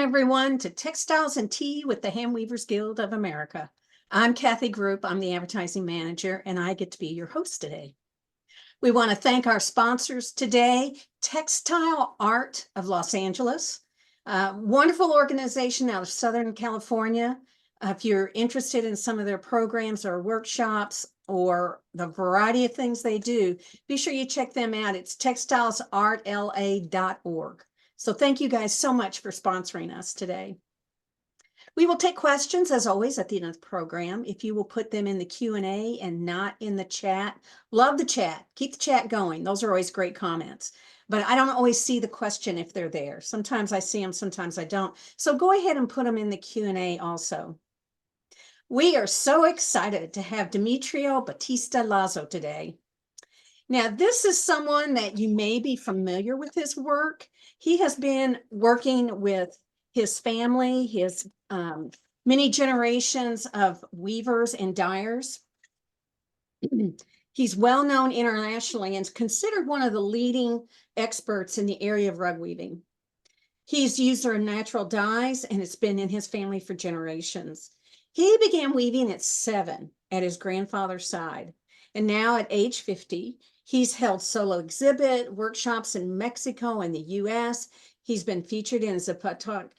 everyone, to Textiles and Tea with the Handweavers Guild of America. I'm Kathy Group. I'm the advertising manager, and I get to be your host today. We want to thank our sponsors today, Textile Art of Los Angeles, a wonderful organization out of Southern California. If you're interested in some of their programs or workshops or the variety of things they do, be sure you check them out. It's textilesartla.org. So thank you guys so much for sponsoring us today. We will take questions, as always, at the end of the program. If you will put them in the Q&A and not in the chat. Love the chat. Keep the chat going. Those are always great comments. But I don't always see the question if they're there. Sometimes I see them, sometimes I don't. So go ahead and put them in the Q&A also. We are so excited to have Demetrio Bautista Lazo today. Now, this is someone that you may be familiar with his work. He has been working with his family, his many generations of weavers and dyers. He's well known internationally and is considered one of the leading experts in the area of rug weaving. He's used our natural dyes, and it's been in his family for generations. He began weaving at 7 at his grandfather's side, and now at age 50, he's held solo exhibit workshops in Mexico and the US. He's been featured in Zapotec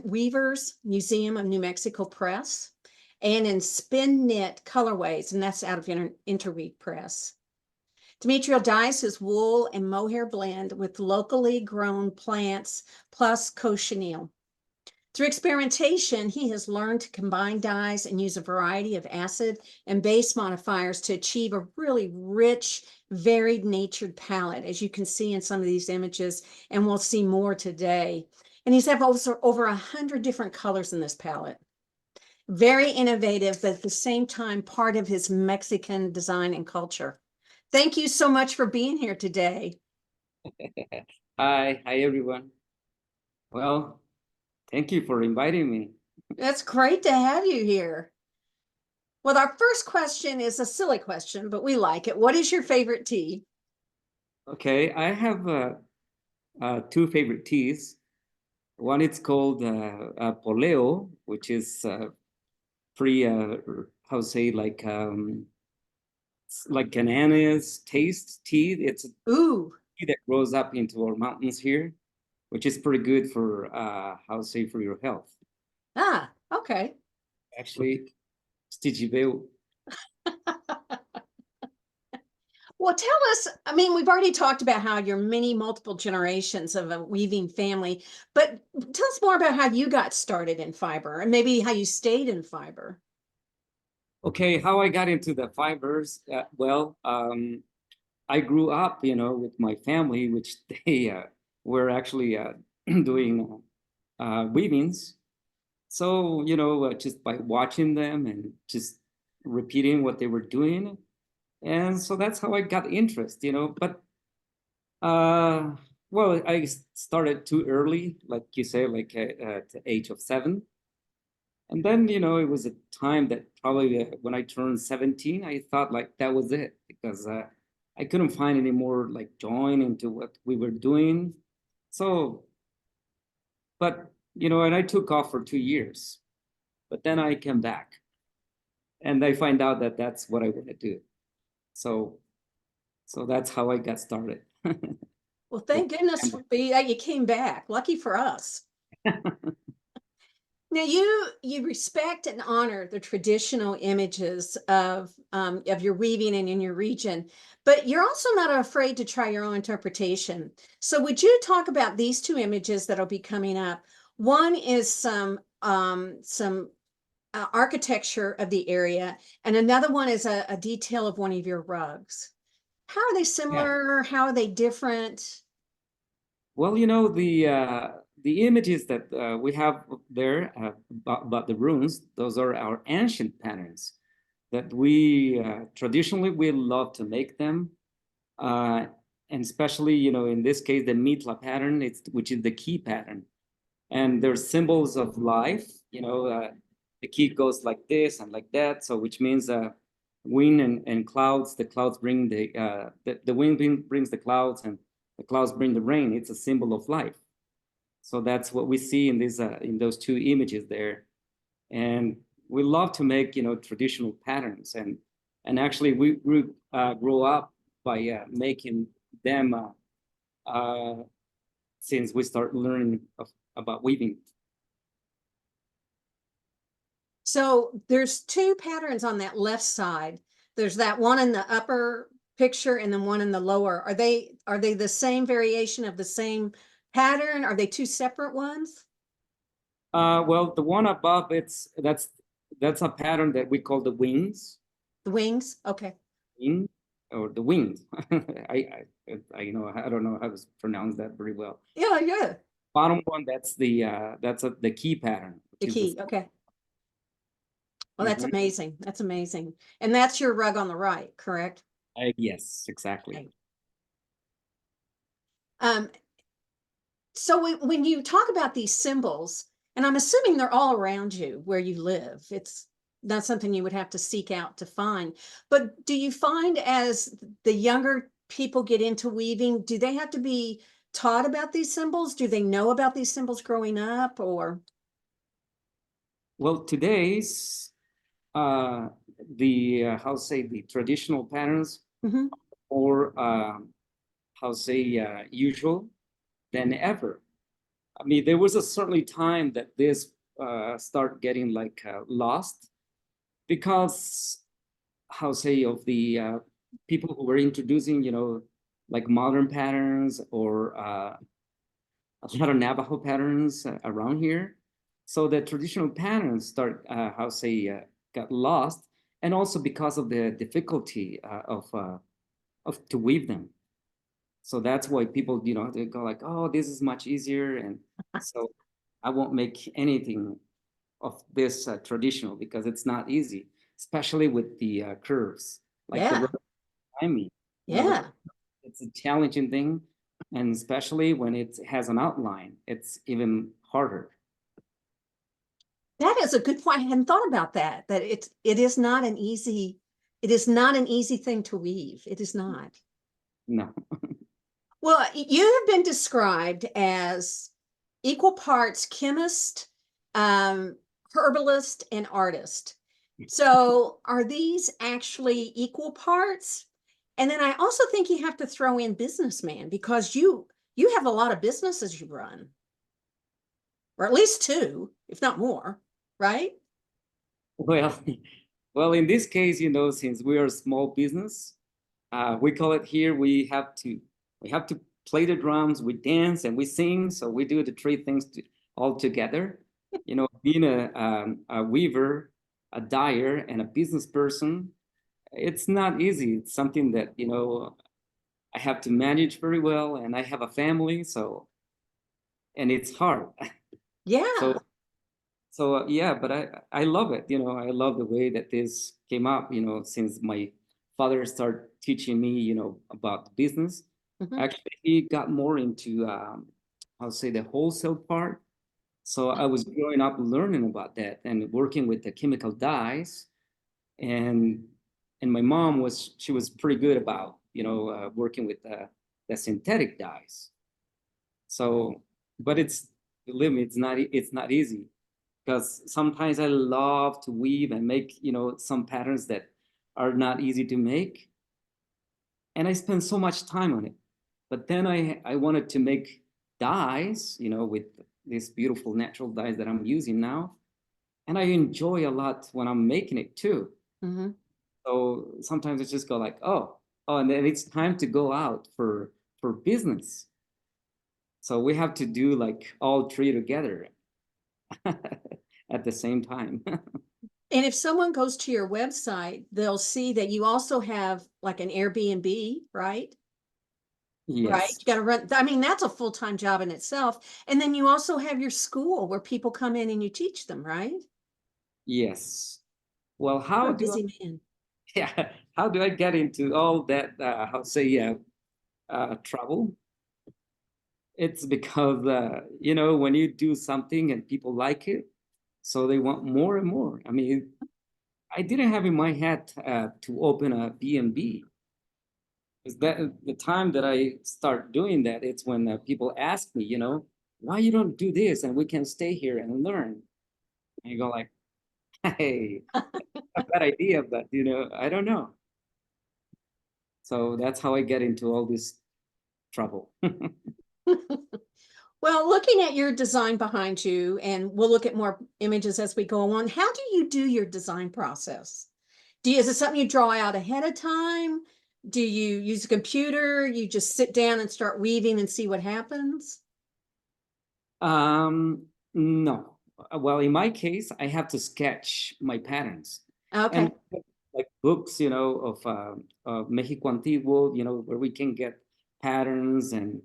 Weavers Museum of New Mexico Press and in Spin Knit Colorways, and that's out of Interweave Press. Demetrio dyes his wool and mohair blend with locally grown plants plus cochineal. Through experimentation, he has learned to combine dyes and use a variety of acid and base modifiers to achieve a really rich, varied natured palette, as you can see in some of these images, and we'll see more today. And he's have over 100 different colors in this palette. Very innovative, but at the same time, part of his Mexican design and culture. Thank you so much for being here today. Hi everyone. Well, thank you for inviting me. That's great to have you here. Well, our first question is a silly question, but we like it. What is your favorite tea? Okay, I have two favorite teas. One is called poleo, which is pretty, how to say, like an anise taste tea. It's a tea that grows up into our mountains here, which is pretty good for, how to say, for your health. Ah, okay. Actually, Stijibeu. Well, tell us, I mean, we've already talked about how you're multiple generations of a weaving family, but tell us more about how you got started in fiber and maybe how you stayed in fiber. Okay, how I got into the fibers? I grew up, with my family, which they were actually doing weavings. So, just by watching them and just repeating what they were doing. And so that's how I got interest, but, well, I started too early, like you say, like at the age of 7. And then, it was a time that probably when I turned 17, I thought like that was it, because I couldn't find any more like join into what we were doing. So, but, and I took off for 2 years, but then I came back and I find out that that's what I want to do. So that's how I got started. Well, thank goodness that you came back. Lucky for us. Now, you respect and honor the traditional images of your weaving and in your region, but you're also not afraid to try your own interpretation. So would you talk about these two images that'll be coming up? One is some architecture of the area, and another one is a detail of one of your rugs. How are they similar? Yeah. How are they different? Well, the images that we have there about the runes, those are our ancient patterns that we traditionally we love to make them, and especially in this case the mitla pattern, which is the key pattern, and there's symbols of life. The key goes like this and like that, so which means wind and clouds. The clouds bring the wind brings the clouds, and the clouds bring the rain. It's a symbol of life. So that's what we see in this in those two images there. And we love to make, you know, traditional patterns, and actually we grew up by making them since we start learning about weaving. So there's two patterns on that left side. There's that one in the upper picture and then one in the lower. Are they the same variation of the same pattern? Are they two separate ones? Well, the one above, that's a pattern that we call the wings. The wings? Okay. Wing, or the wings. I you know, I don't know how to pronounce that very well. Yeah, yeah. Bottom one, that's the key pattern. The which is key. Okay. Well, that's Mhm. amazing. That's amazing. And that's your rug on the right, correct? Yes, exactly. Okay. Um, so when you talk about these symbols, and I'm assuming they're all around you where you live, it's not something you would have to seek out to find. But do you find as the younger people get into weaving, do they have to be taught about these symbols? Do they know about these symbols growing up, or? Well, today's the how say the traditional patterns, Mhm. or how say usual than ever. I mean, there was a certainly time that this start getting like lost, because how say of the people who were introducing, you know, like modern patterns, or a lot of Navajo patterns around here. So the traditional patterns start how say got lost, and also because of the difficulty of to weave them. So that's why people, you know, they go like, oh, this is much easier, and so I won't make anything of this traditional, because it's not easy, especially with the curves, like the Yeah, rough timing. You know, yeah. it's a challenging thing, and especially when it has an outline, it's even harder. That is a good point. I hadn't thought about that, that it is not an easy, it is not an easy thing to weave. It is not. No. Well, you have been described as equal parts chemist, herbalist, and artist. So are these actually equal parts? And then I also think you have to throw in businessman, because you have a lot of businesses you run, or at least two, if not more, right? Well, well, in this case, you know, since we are a small business, we call it here, we have to play the drums, we dance and we sing. So we do the three things all together. You know, being a weaver, a dyer, and a business person, it's not easy. It's something that, you know, I have to manage very well, and I have a family, so, and it's hard. So Yeah. yeah, but I love it. You know, I love the way that this came up. You know, since my father started teaching me, you know, about the business. Mhm. Actually, he got more into I'll say the wholesale part. So I was growing up learning about that and working with the chemical dyes, and my mom she was pretty good about, you know, working with the synthetic dyes. So, but it's, believe me, it's not easy, because sometimes I love to weave and make, you know, some patterns that are not easy to make, and I spend so much time on it. But then I wanted to make dyes, you know, with these beautiful natural dyes that I'm using now, and I enjoy a lot when I'm making it too. Mhm. So sometimes I just go like, oh, and then it's time to go out for business. So we have to do like all three together at the same time. And if someone goes to your website, they'll see that you also have like an Airbnb, right? Right. Yes, You got to run. I mean, that's a full-time job in itself. And then you also have your school where people come in and you teach them, right? yes. Well, You're how a do I, busy man. yeah, how do I get into all that, how say, trouble? It's because, you know, when you do something and people like it, so they want more and more. I mean, I didn't have in my head to open a B&B. Is that the time that I start doing that? It's when people ask me, you know, why you don't do this and we can stay here and learn? And you go like, hey, a bad idea, but you know, I don't know. So that's how I get into all this trouble. Well, looking at your design behind you, and we'll look at more images as we go on, how do you do your design process? Is it something you draw out ahead of time? Do you use a computer? You just sit down and start weaving and see what happens? No. Well, in my case, I have to sketch my patterns. Okay. And like books, you know, of Mexico Antiguo, you know, where we can get patterns and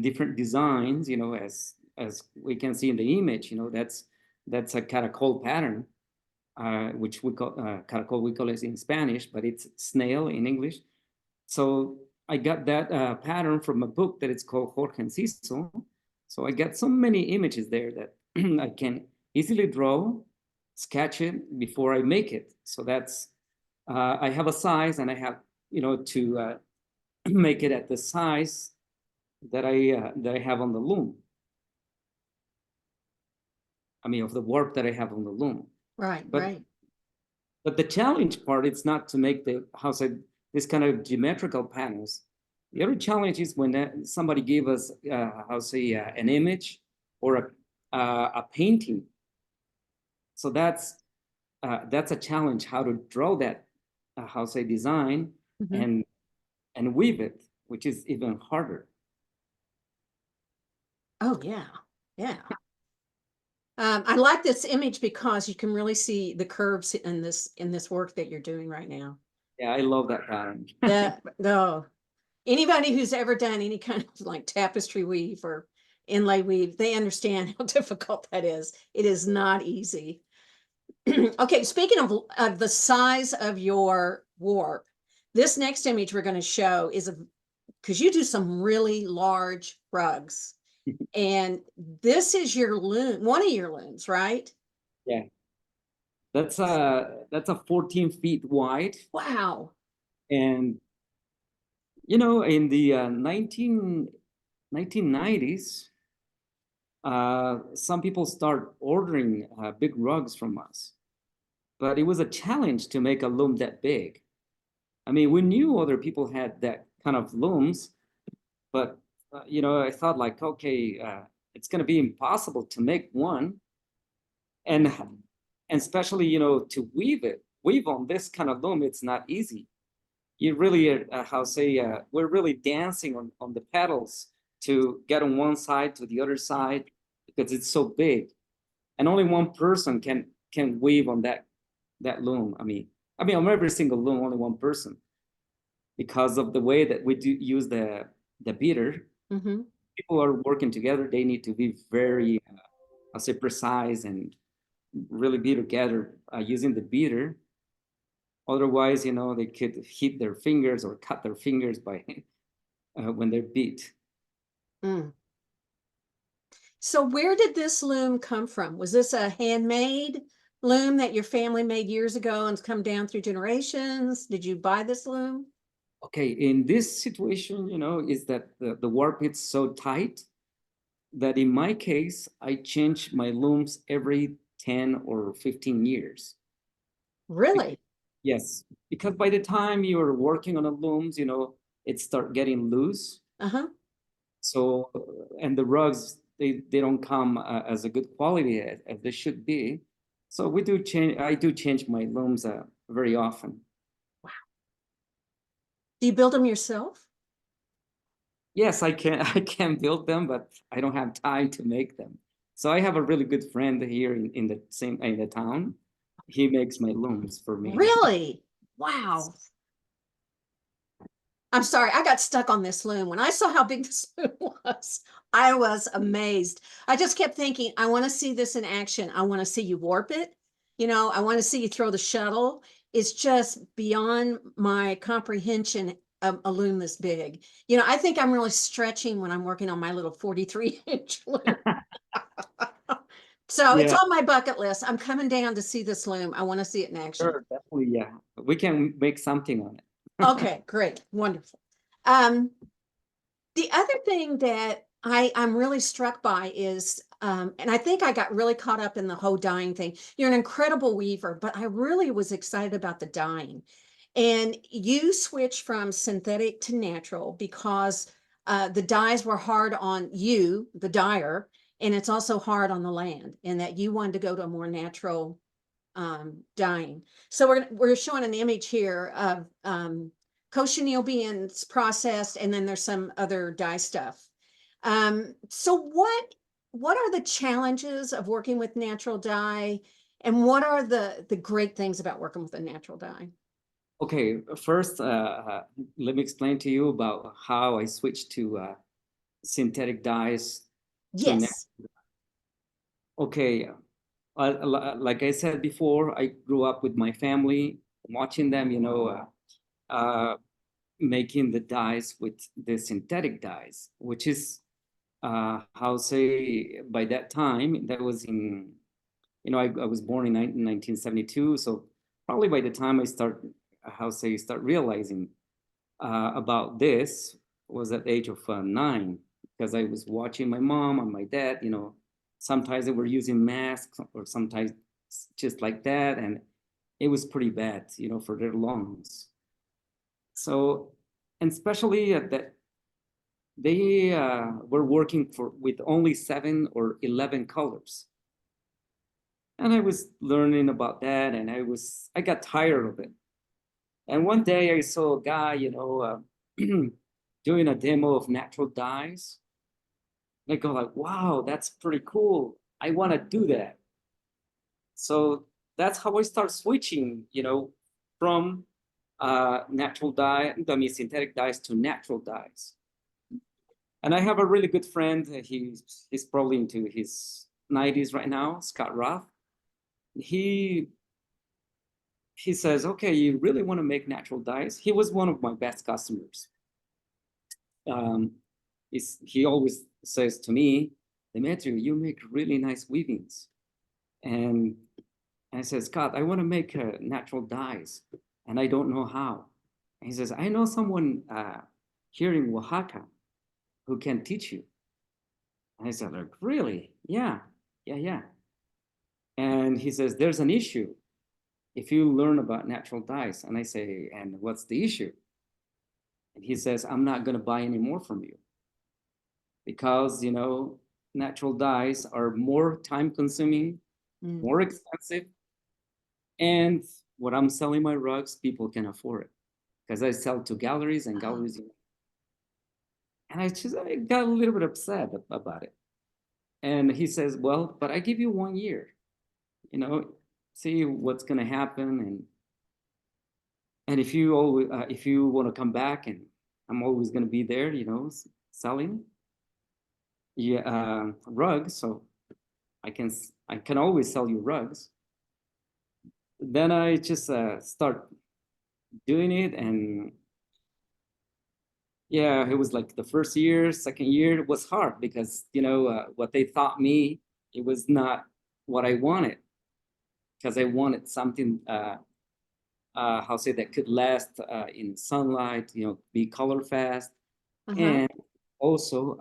different designs, you know, as we can see in the image, you know, that's a caracol pattern, which we call caracol, we call it in Spanish, but it's snail in English. So I got that pattern from a book that it's called Jorge Enciso. So I got so many images there that I can easily draw, sketch it before I make it. So that's, I have a size and I have, you know, to make it at the size that I have on the loom. I mean, of the warp that I have on the loom. Right, But, right. but the challenge part, it's not to make the, how say, this kind of geometrical panels. The other challenge is when somebody gave us, how say, an image or a painting. So that's a challenge, how to draw that, how say, design Mhm. and weave it, which is even harder. Oh, yeah, yeah. I like this image because you can really see the curves in this work that you're doing right now. Yeah, I love that pattern. That no, anybody who's ever done any kind of like tapestry weave or inlay weave, they understand how difficult that is. It is not easy. Okay, speaking of the size of your warp, this next image we're going to show is because you do some really large rugs. And this is your loom, one of your looms, right? Yeah, that's a 14 feet wide. Wow. And you know, in the 1990s, some people start ordering big rugs from us, but it was a challenge to make a loom that big. I mean, we knew other people had that kind of looms, but you know, I thought like, okay, it's going to be impossible to make one, and especially, you know, to weave on this kind of loom, it's not easy. You really, how say, we're really dancing on the pedals to get on one side to the other side because it's so big, and only one person can weave on that loom. I mean, on every single loom, only one person, because of the way that we do use the beater. Mm-hmm. People are working together. They need to be very, I'll say, precise and really be together using the beater. Otherwise, you know, they could hit their fingers or cut their fingers by when they're beat. Mm. So where did this loom come from? Was this a handmade loom that your family made years ago and it's come down through generations? Did you buy this loom? Okay, in this situation, you know, is that the warp is so tight that in my case, I change my looms every 10 or 15 years. Really? Yes, because by the time you're working on the looms, you know, it start getting loose. Uh-huh. So, and the rugs, they don't come as a good quality as they should be. So we do change, I do change my looms very often. Do you build them yourself? Yes, I can, I can build them, but I don't have time to make them. So I have a really good friend here in the town. He makes my looms for me. Really? Wow. I'm sorry, I got stuck on this loom. When I saw how big this loom was, I was amazed. I just kept thinking, I want to see this in action. I want to see you warp it. You know, I want to see you throw the shuttle. It's just beyond my comprehension of a loom this big. You know, I think I'm really stretching when I'm working on my little 43-inch loom. So it's Yeah, on my bucket list. I'm coming down to see this loom. I want to see it in action. sure, definitely. Yeah, we can make something on it. Okay, great, wonderful. Um, the other thing that I'm really struck by is, and I think I got really caught up in the whole dyeing thing. You're an incredible weaver, but I really was excited about the dyeing. And you switched from synthetic to natural because the dyes were hard on you, the dyer, and it's also hard on the land, and that you wanted to go to a more natural dyeing. So we're showing an image here of cochineal being processed, and then there's some other dye stuff. So what are the challenges of working with natural dye, and what are the great things about working with a natural dye? Okay, first, let me explain to you about how I switched to synthetic dyes to natural. Yes. Okay, like I said before, I grew up with my family, watching them, making the dyes with the synthetic dyes, which is how say by that time that was in, I was born in 1972, so probably by the time I start realizing about this was at the age of 9, because I was watching my mom and my dad. Sometimes they were using masks or sometimes just like that, and it was pretty bad, for their lungs. So, and especially that they were working with only 7 or 11 colors. And I was learning about that, and I got tired of it. And one day I saw a guy, doing a demo of natural dyes. And I go like, wow, that's pretty cool. I want to do that. So that's how I start switching, from natural dye, synthetic dyes to natural dyes. And I have a really good friend. He's probably into his 90s right now, Scott Roth. He says, okay, you really want to make natural dyes? He was one of my best customers. He always says to me, Demetrio, you make really nice weavings. And I said, Scott, I want to make natural dyes, and I don't know how. And he says, I know someone here in Oaxaca who can teach you. And I said, like, really? Yeah. And he says, there's an issue if you learn about natural dyes. And I say, and what's the issue? And he says, I'm not going to buy any more from you because, natural dyes are more time consuming, more expensive. And what I'm selling my rugs, people can afford it because I sell to galleries and galleries. And I got a little bit upset about it. And he says, well, but I give you 1 year, see what's going to happen. And if you want to come back, and I'm always going to be there, selling rugs. So I can always sell you rugs. Then I just start doing it. And yeah, it was like the first year, second year, it was hard because, what they taught me, it was not what I wanted, because I wanted something, that could last in sunlight, be color fast. And also,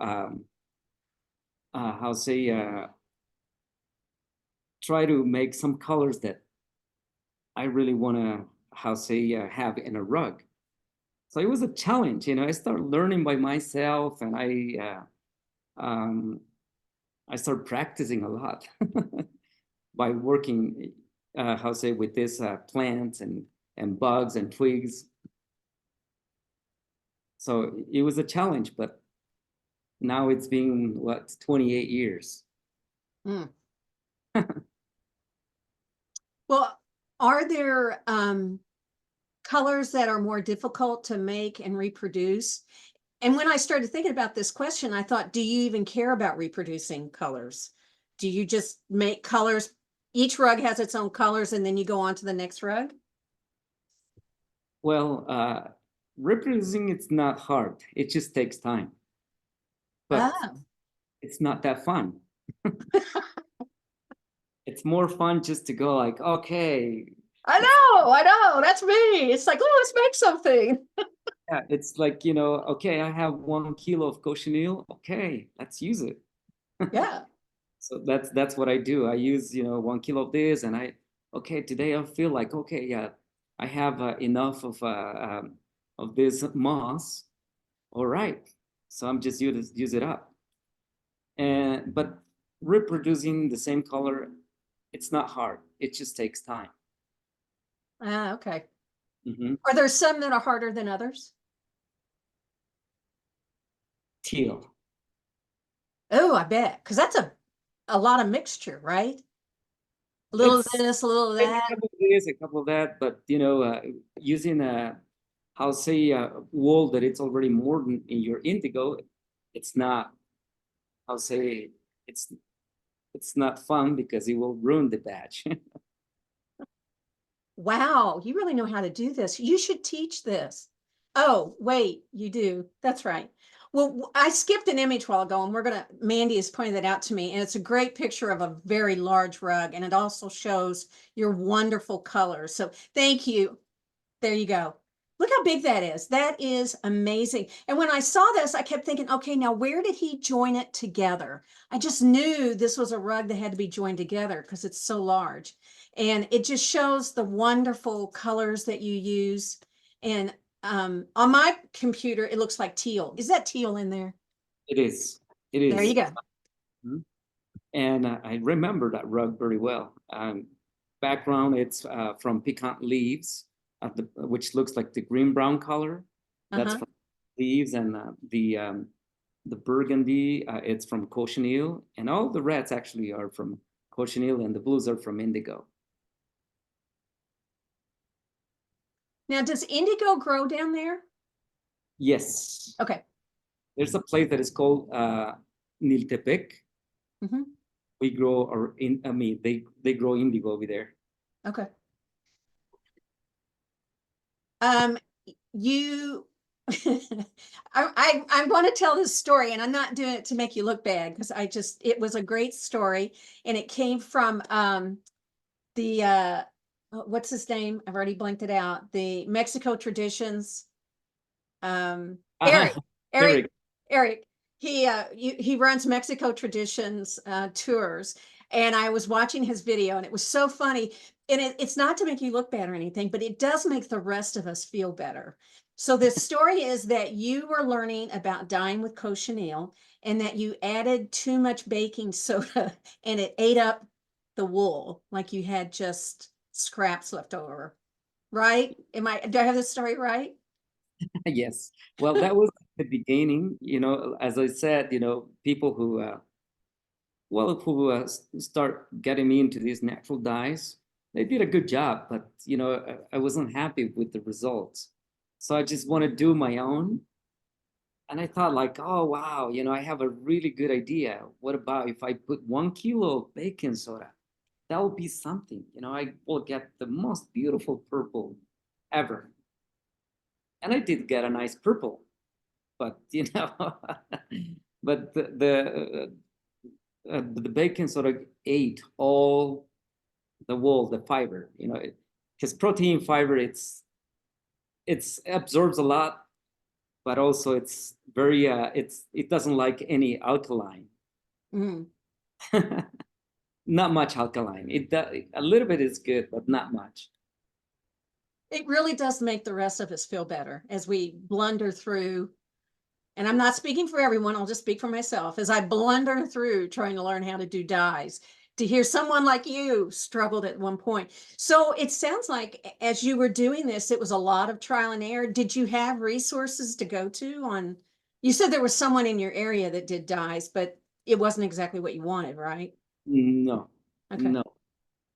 try to make some colors that I really want to, have in a rug. So it was a challenge, I started learning by myself, and I started practicing a lot by working, with this plants and bugs and twigs. So it was a challenge, but now it's been 28 years. Well, are there colors that are more difficult to make and reproduce? And when I started thinking about this question, I thought, do you even care about reproducing colors? Do you just make colors? Each rug has its own colors, and then you go on to the next rug? Well, reproducing, it's not hard. It just takes time. But it's not that fun. It's more fun just to go like, okay. I know. That's me. It's like, oh, let's make something. Yeah, it's like, you know, okay, I have 1 kilo of cochineal. Okay, let's use it. Yeah. So that's what I do. I use, you know, 1 kilo of this, and okay, today I feel like, okay, yeah, I have enough of this moss. All right, so I'm just use it up. And but reproducing the same color, it's not hard. It just takes time. Ah, okay. Hmm. Are there some that are harder than others? Teal. Oh, I bet. Because that's a lot of mixture, right? A little of It's this, a little of a that. couple of this, a couple of that, but you know, using I'll say wool that it's already more than in your indigo, it's not. I'll say it's it's not fun because it will ruin the batch. Wow, you really know how to do this. You should teach this. Oh, wait, you do. That's right. Well, I skipped an image while ago, and Mandy has pointed that out to me, and it's a great picture of a very large rug, and it also shows your wonderful colors. So thank you. There you go. Look how big that is. That is amazing. And when I saw this, I kept thinking, okay, now where did he join it together? I just knew this was a rug that had to be joined together because it's so large. And it just shows the wonderful colors that you use. And on my computer, it looks like teal. Is that teal in there? It is. It There you is. go. Mhm. And I remember that rug very well. Background, it's from pecan leaves, which looks like the green brown color. That's Uh-huh. from leaves, and the burgundy, it's from cochineal, and all the reds actually are from cochineal, and the blues are from indigo. Now, does indigo grow down there? Yes, Okay. there's a place that is called Niltepec. Hmm. We grow, or I mean, they grow indigo over there. Okay. Um, you I'm going to tell this story, and I'm not doing it to make you look bad because it was a great story, and it came from the what's his name? I've already blanked it out. The Mexico Traditions. Uh-huh. Eric, Eric, Eric. Eric. He runs Mexico Traditions tours, and I was watching his video, and it was so funny. And it's not to make you look bad or anything, but it does make the rest of us feel better. So this story is that you were learning about dyeing with cochineal, and that you added too much baking soda, and it ate up the wool, like you had just scraps left over. Right? Do I have this story right? Yes. Well, that was the beginning, you know, as I said, you know, people who, who start getting me into these natural dyes, they did a good job, but, you know, I wasn't happy with the results. So I just want to do my own. And I thought like, oh, wow, you know, I have a really good idea. What about if I put 1 kilo of baking soda? That would be something, you know, I will get the most beautiful purple ever. And I did get a nice purple, but you know, but the bacon sort of ate all the wool, the fiber, you know, because protein fiber, it's absorbs a lot, but also it's very it doesn't like any alkaline. Mm. Not much alkaline. A little bit is good, but not much. It really does make the rest of us feel better as we blunder through. And I'm not speaking for everyone, I'll just speak for myself. As I blunder through trying to learn how to do dyes, to hear someone like you struggled at one point. So it sounds like as you were doing this, it was a lot of trial and error. Did you have resources to go to on, you said there was someone in your area that did dyes, but it wasn't exactly what you wanted, right? No, Okay. no.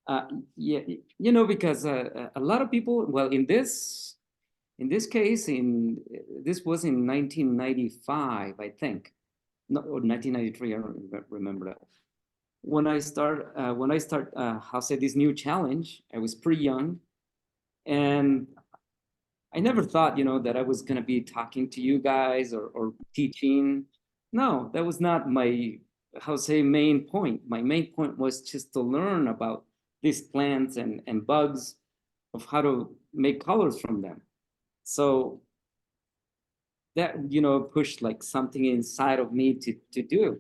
Uh, yeah, you know, because a lot of people, well, in this case, this was in 1995, I think, no, or 1993. I don't remember that. When I start, how say this new challenge, I was pretty young, and I never thought, you know, that I was gonna be talking to you guys or teaching. No, that was not my, how say, main point. My main point was just to learn about these plants and bugs, of how to make colors from them. So that, you know, pushed like something inside of me to do.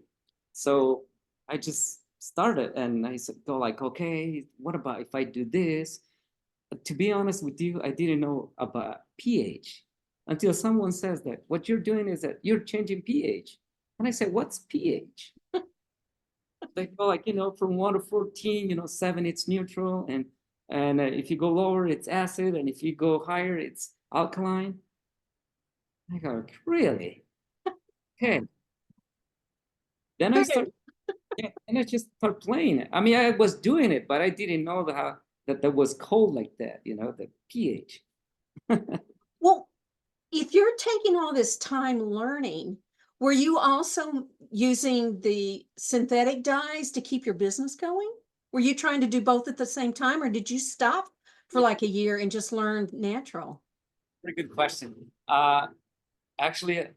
So I just started and I said, go like, okay, what about if I do this? To be honest with you, I didn't know about pH until someone says that what you're doing is that you're changing pH. And I said, what's pH? They go like, you know, from 1 to 14, you know, 7, it's neutral. And if you go lower, it's acid. And if you go higher, it's alkaline. I go, really? Okay. Then I start, yeah, and I just start playing it. I mean, I was doing it, but I didn't know that was called like that, you know, the pH. Well, if you're taking all this time learning, were you also using the synthetic dyes to keep your business going? Were you trying to do both at the same time, or did you stop for like a year and just learn natural? Pretty good question. Actually,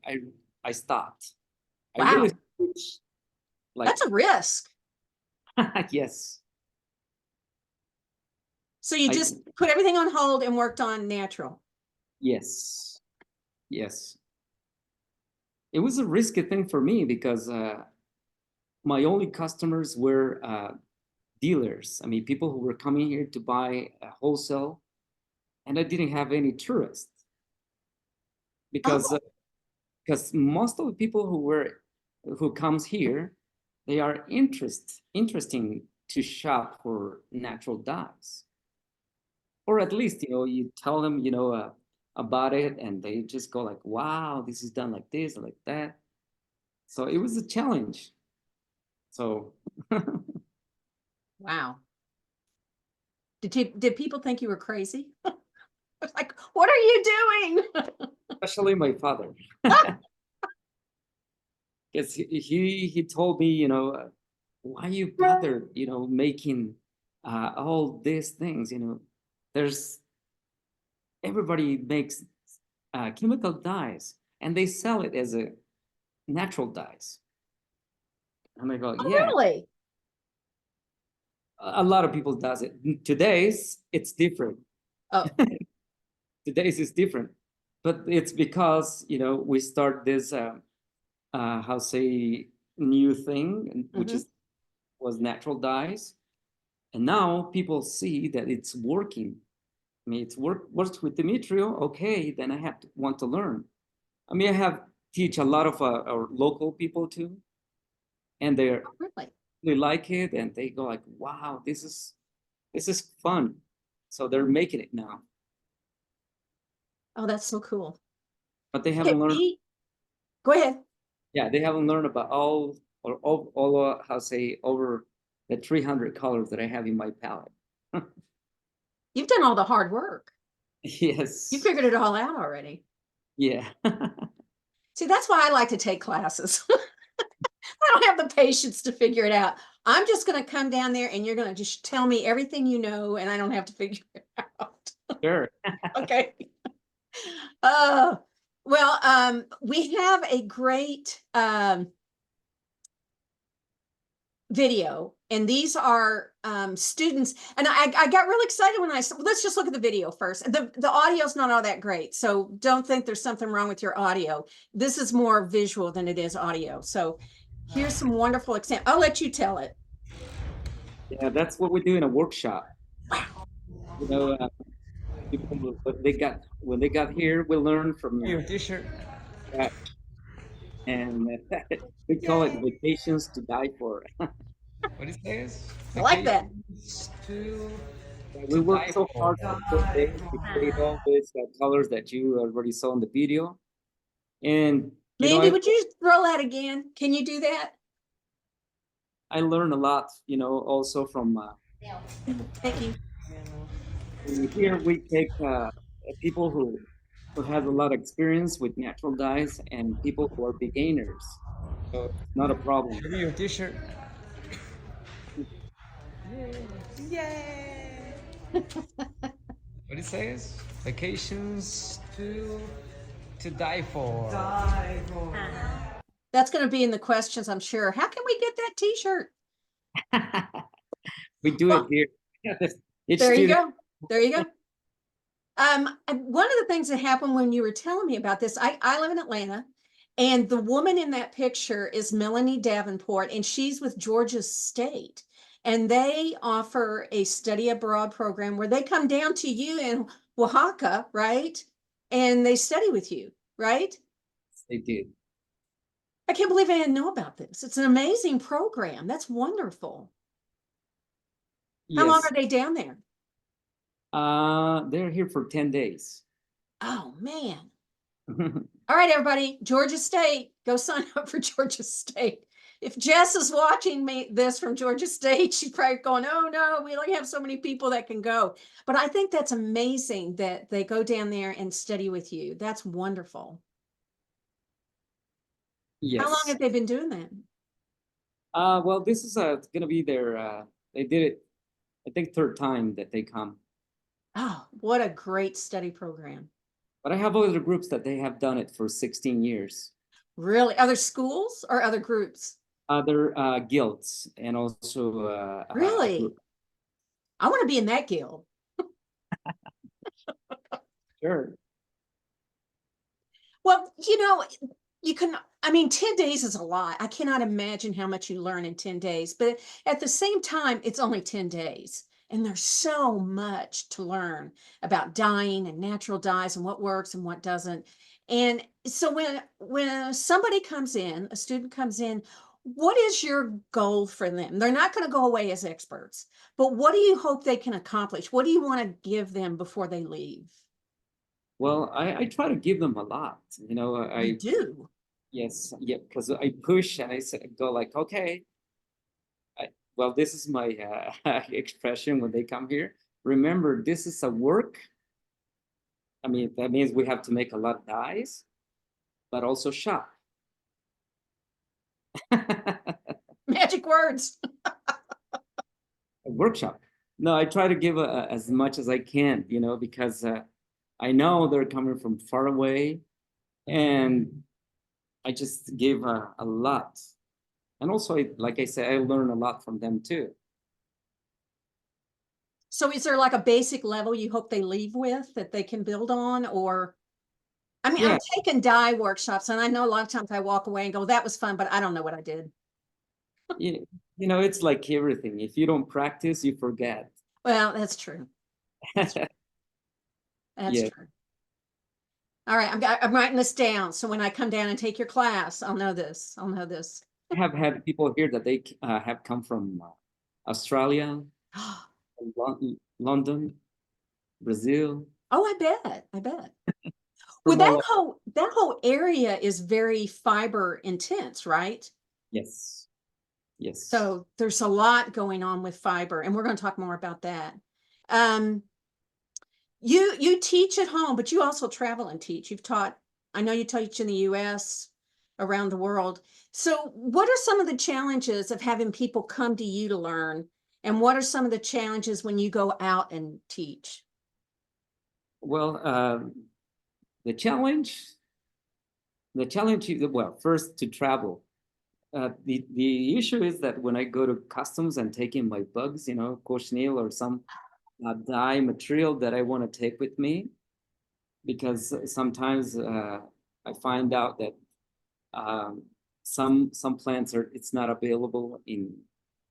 I stopped. I Wow, really switched, like, that's a risk. yes. So you I just put everything on hold and worked on natural. yes, yes. It was a risky thing for me because my only customers were dealers. I mean, people who were coming here to buy wholesale, and I didn't have any tourists because Oh, most of the people who comes here, they are interesting to shop for natural dyes, or at least, you know, you tell them, you know, about it, and they just go like, wow, this is done like this or like that. So it was a challenge. So wow. Did people think you were crazy? Like, what are you doing? especially my father, because he told me, you know, why you bother, you know, making all these things, you know, there's everybody makes chemical dyes and they sell it as a natural dyes. And I go, Oh, yeah, really? a lot of people does it. Today's it's different. Oh, Today's is different, but it's because, you know, we start this how say new thing, which mhm. is was natural dyes, and now people see that it's working. I mean, it's works with Demetrio. Okay, then I have to want to learn. I mean, I have teach a lot of our local people too, and they Oh, really? really like it, and they go like, "Wow, this is fun." So they're making it now, Oh, that's so cool. but they Okay, haven't learned. Pete, go ahead. Yeah, they haven't learned about all how say over the 300 colors that I have in my palette. You've done all the hard work. You Yes. figured it all out already. Yeah. See, that's why I like to take classes. I don't have the patience to figure it out. I'm just going to come down there and you're going to just tell me everything you know, and I don't have to figure it out. Sure. Okay. Uh, well, we have a great video, and these are students, and I got really excited when I said, let's just look at the video first. The audio's not all that great, so don't think there's something wrong with your audio. This is more visual than it is audio. So here's some wonderful examples. I'll let you tell it. Yeah, that's what we do in a workshop. You know, people when they got here, we learn from Your t-shirt. scratch, and we call it vacations to die for. What it says? I like that. Vacations to We worked die so for. hard for 4 days to create all these colors that you already saw in the video, and you know, Mandy, would you throw that again? Can you do that? I learned a lot. You know, also from Thank you. here we take people who have a lot of experience with natural dyes and people who are beginners. So it's not a problem. Show me your t-shirt. Yay! What it says? Vacations to die for. Die for. That's going to be in the questions, I'm sure. How can we get that t-shirt? We do it here. Each There you student go. There you go. And one of the things that happened when you were telling me about this, I live in Atlanta, and the woman in that picture is Melanie Davenport, and she's with Georgia State. And they offer a study abroad program where they come down to you in Oaxaca, right? And they study with you, right? They did. I can't believe I didn't know about this. It's an amazing program. That's wonderful. How long Yes. are they down there? They're here for 10 days. Oh, man. All right, everybody, Georgia State, go sign up for Georgia State. If Jess is watching me this from Georgia State, she's probably going, oh no, we only have so many people that can go. But I think that's amazing that they go down there and study with you. That's wonderful. How long Yes. have they been doing that? Well, this is gonna be their they did it, I think, third time that they come. Oh, what a great study program. But I have other groups that they have done it for 16 years. Really? Other schools or other groups? Other guilds and also Really? I want to be in that guild. Sure. Well, you can, I mean, 10 days is a lot. I cannot imagine how much you learn in 10 days, but at the same time, it's only 10 days. And there's so much to learn about dyeing and natural dyes and what works and what doesn't. And so when somebody comes in, a student comes in, what is your goal for them? They're not going to go away as experts, but what do you hope they can accomplish? What do you want to give them before they leave? Well, I try to give them a lot. You do. Yes, yeah, because I push and go like, okay, well, this is my expression when they come here. Remember, this is a work. I mean, that means we have to make a lot of dyes, but also shop. Magic words. A workshop. No, I try to give as much as I can, because I know they're coming from far away, and I just give a lot. And also, like I said, I learn a lot from them too. So is there like a basic level you hope they leave with that they can build on? Or, I mean, Yeah. I'm taking dye workshops, and I know a lot of times I walk away and go, that was fun, but I don't know what I did. It's like everything. If you don't practice, you forget. Well, that's true. That's true. That's Yeah. true. All right, I'm writing this down. So when I come down and take your class, I'll know this. I'll know this. I have had people here that they have come from Australia, London, Brazil. Oh, I bet. I bet. Well, From all that whole area is very fiber intense, right? Yes. Yes. So there's a lot going on with fiber, and we're going to talk more about that. You teach at home, but you also travel and teach. I know you teach in the US, around the world. So what are some of the challenges of having people come to you to learn? And what are some of the challenges when you go out and teach? Well, the challenge is, well, first to travel. The issue is that when I go to customs and take in my bugs, cochineal or some dye material that I want to take with me, because sometimes I find out that some plants it's not available in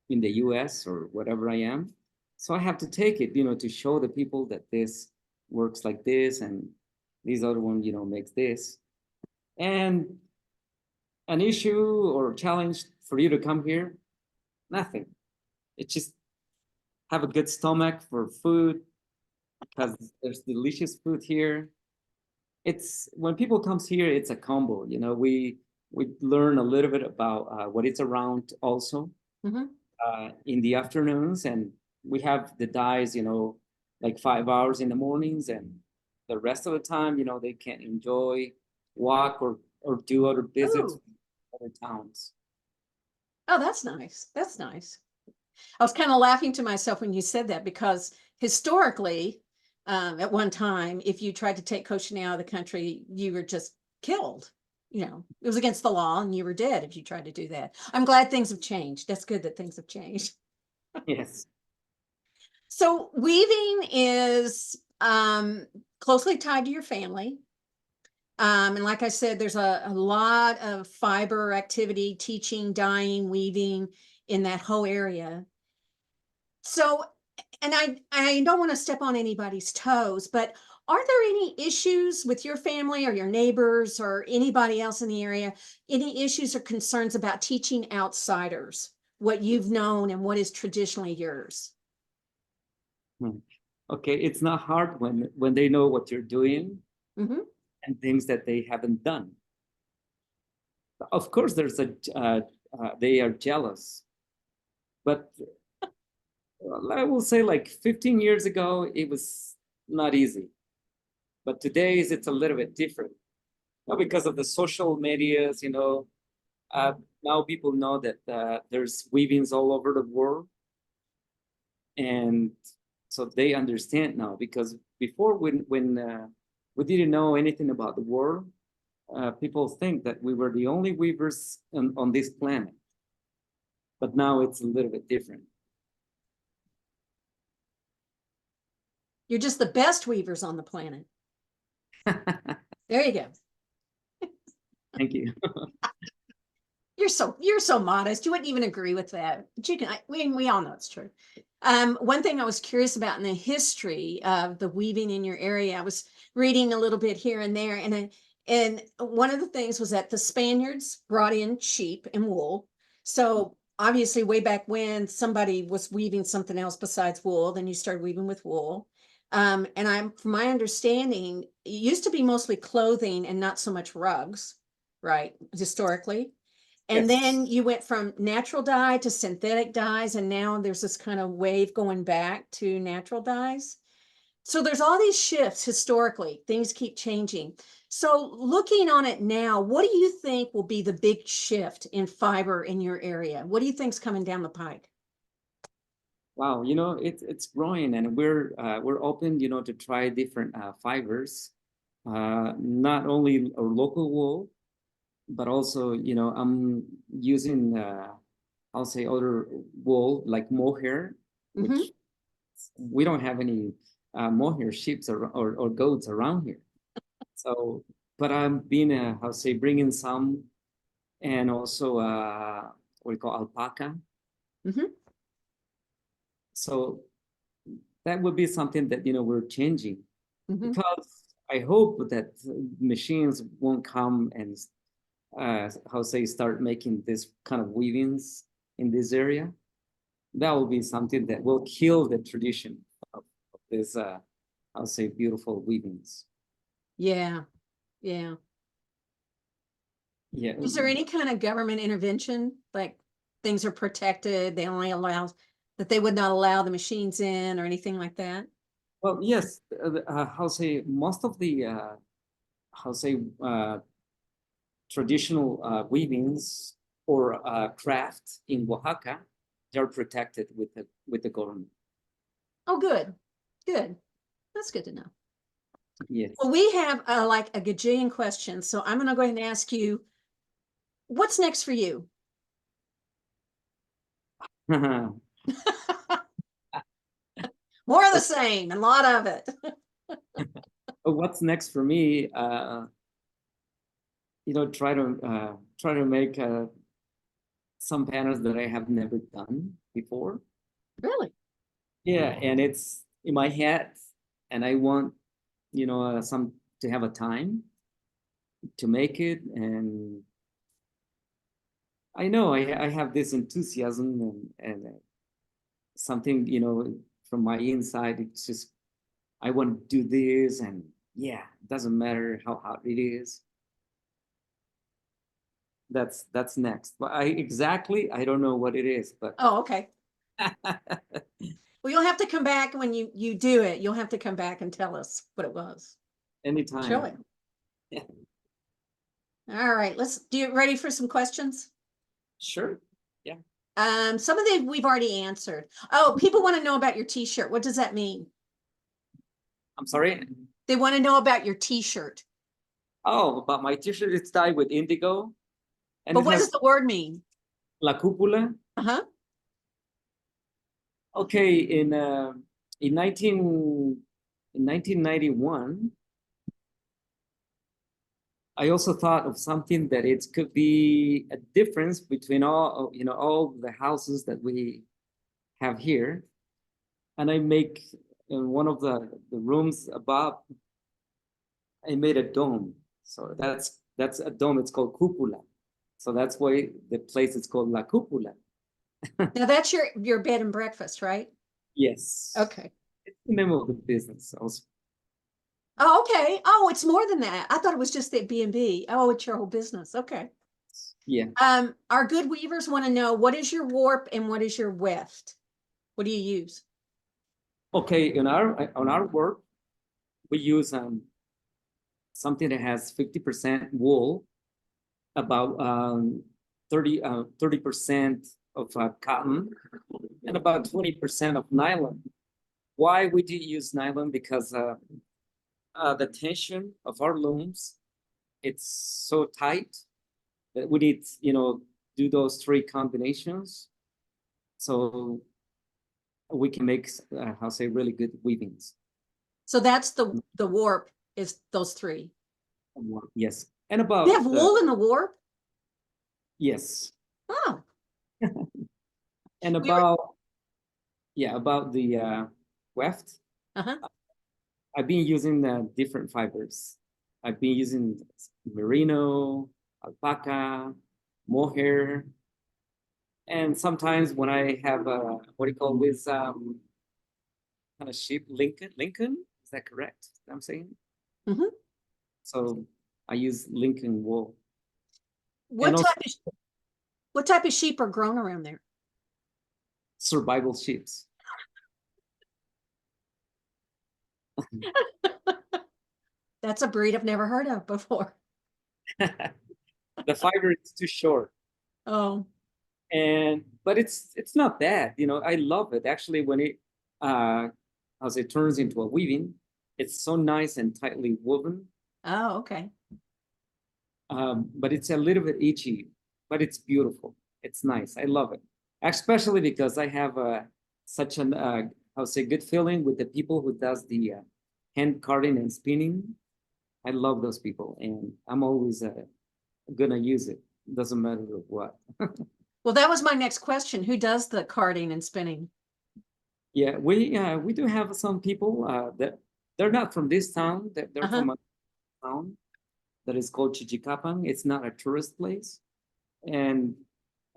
the US or whatever I am. So I have to take it, to show the people that this works like this and this other one, makes this. And an issue or challenge for you to come here, nothing. It's just have a good stomach for food, because there's delicious food here. It's when people comes here, it's a combo. We learn a little bit about what it's around also in the afternoons, and we have the dyes, like 5 hours in the mornings, and the rest of the time, they can enjoy, walk or do other visits in other towns. Oh, that's nice. That's nice. I was kind of laughing to myself when you said that, because historically, at one time, if you tried to take cochineal out of the country, you were just killed. It was against the law and you were dead if you tried to do that. I'm glad things have changed. That's good that things have changed. Yes. So weaving is closely tied to your family. And like I said, there's a lot of fiber activity, teaching, dyeing, weaving in that whole area. So, and I don't want to step on anybody's toes, but are there any issues with your family or your neighbors or anybody else in the area? Any issues or concerns about teaching outsiders what you've known and what is traditionally yours? Okay, it's not hard when they know what you're doing Mm-hmm. and things that they haven't done. Of course, there's they are jealous, but I will say like 15 years ago, it was not easy. But today it's a little bit different. Now, because of the social medias, now people know that there's weavings all over the world. And so they understand now, because before when we didn't know anything about the world, people think that we were the only weavers on this planet. But now it's a little bit different. You're just the best weavers on the planet. There you go. Thank you. You're so modest. You wouldn't even agree with that. But you can. We all know it's true. One thing I was curious about in the history of the weaving in your area, I was reading a little bit here and there, and one of the things was that the Spaniards brought in sheep and wool. So obviously, way back when somebody was weaving something else besides wool, then you started weaving with wool. And from my understanding, it used to be mostly clothing and not so much rugs, right? Historically. And Yes. then you went from natural dye to synthetic dyes, and now there's this kind of wave going back to natural dyes. So there's all these shifts historically, things keep changing. So looking on it now, what do you think will be the big shift in fiber in your area? What do you think's coming down the pike? Wow, it's growing, and we're open, to try different fibers, not only our local wool, but also, I'm using, I'll say other wool like mohair, which we don't have any mohair sheep or goats around here. So, but I'm being, I'll say, bringing some, and also what we call alpaca. Mhm. So that would be something that, we're changing, Mhm. because I hope that machines won't come and start making this kind of weavings in this area. That will be something that will kill the tradition of this, beautiful weavings. Yeah, yeah. Yeah. Is there any kind of government intervention, like things are protected, they only allow, that they would not allow the machines in or anything like that? Well, yes, most of the, traditional weavings or craft in Oaxaca, they're protected with the government. Oh, good, good. That's good to know. Yes. Well, we have like a gajillion questions, so I'm going to go ahead and ask you, what's next for you? More of the same, and a lot of it. What's next for me? Try to make some patterns that I have never done before. Really? Yeah, and it's in my head, and I want, some to have a time to make it, and I know I have this enthusiasm and something, from my inside. It's just I want to do this, and yeah, it doesn't matter how hard it is. That's next. But I don't know what it is, but Oh, okay. Well, you'll have to come back when you do it. You'll have to come back and tell us what it was. anytime. Show it. Yeah. All right, do you ready for some questions? Sure. Yeah. Some of them we've already answered. Oh, people want to know about your t-shirt. What does that mean? I'm sorry. They want to know about your t-shirt. Oh, but my t-shirt is dyed with indigo. And But it what has does the word mean? La Cúpula. Uh-huh. Okay, in 19 in 1991, I also thought of something that it could be a difference between all, all the houses that we have here. And I make in one of the rooms above, I made a dome. So that's a dome. It's called cupola. So that's why the place is called La Cupola. Now that's your bed and breakfast, right? Yes. Okay. It's the name of the business also. Oh, okay. Oh, it's more than that. I thought it was just the B&B. Oh, it's your whole business. Okay. Yeah. Our good weavers want to know, what is your warp and what is your weft? What do you use? Okay, on our work, we use something that has 50% wool, about 30% of cotton, and about 20% of nylon. Why we do use nylon? Because the tension of our looms, it's so tight that we need, do those three combinations, so we can make, how say, really good weavings. So that's the warp is those three. Yes, and about You have wool in the warp? yes, Oh, and We were- about the weft. uh-huh. I've been using different fibers. I've been using merino, alpaca, mohair, and sometimes when I have what do you call this kind of sheep, Lincoln, is that correct? I'm saying. Mhm. So I use Lincoln wool. What And also type of sheep are grown around there? survival sheeps. That's a breed I've never heard of before. The fiber is too short. Oh, But it's not bad, I love it. Actually, when it as it turns into a weaving, it's so nice and tightly woven. oh, okay. But it's a little bit itchy, but it's beautiful. It's nice. I love it, especially because I have such an good feeling with the people who does the hand carding and spinning. I love those people, and I'm always gonna use it. Doesn't matter what. Well, that was my next question. Who does the carding and spinning? Yeah, we do have some people that they're not from this town. They're from a town that is called Chichicapan. It's not a tourist place, and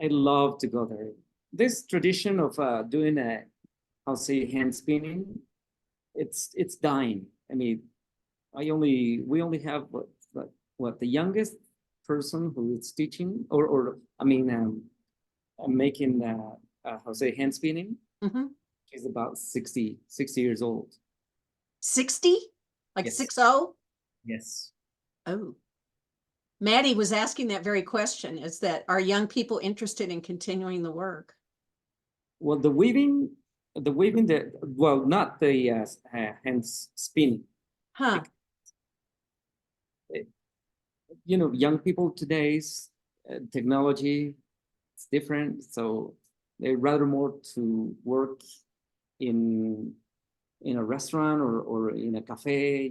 I love to go there. This tradition of doing I'll say hand spinning, it's dying. I mean, we only have what the youngest person who is teaching or I mean making how say hand spinning. Mm-hmm. She's about 60 years old. 60? Like Yes. 60? Yes. Oh. Maddie was asking that very question, is that are young people interested in continuing the work? Well, the weaving that, well, not the hand spinning. Huh. Young people today's technology, it's different. So they rather more to work in a restaurant or in a cafe,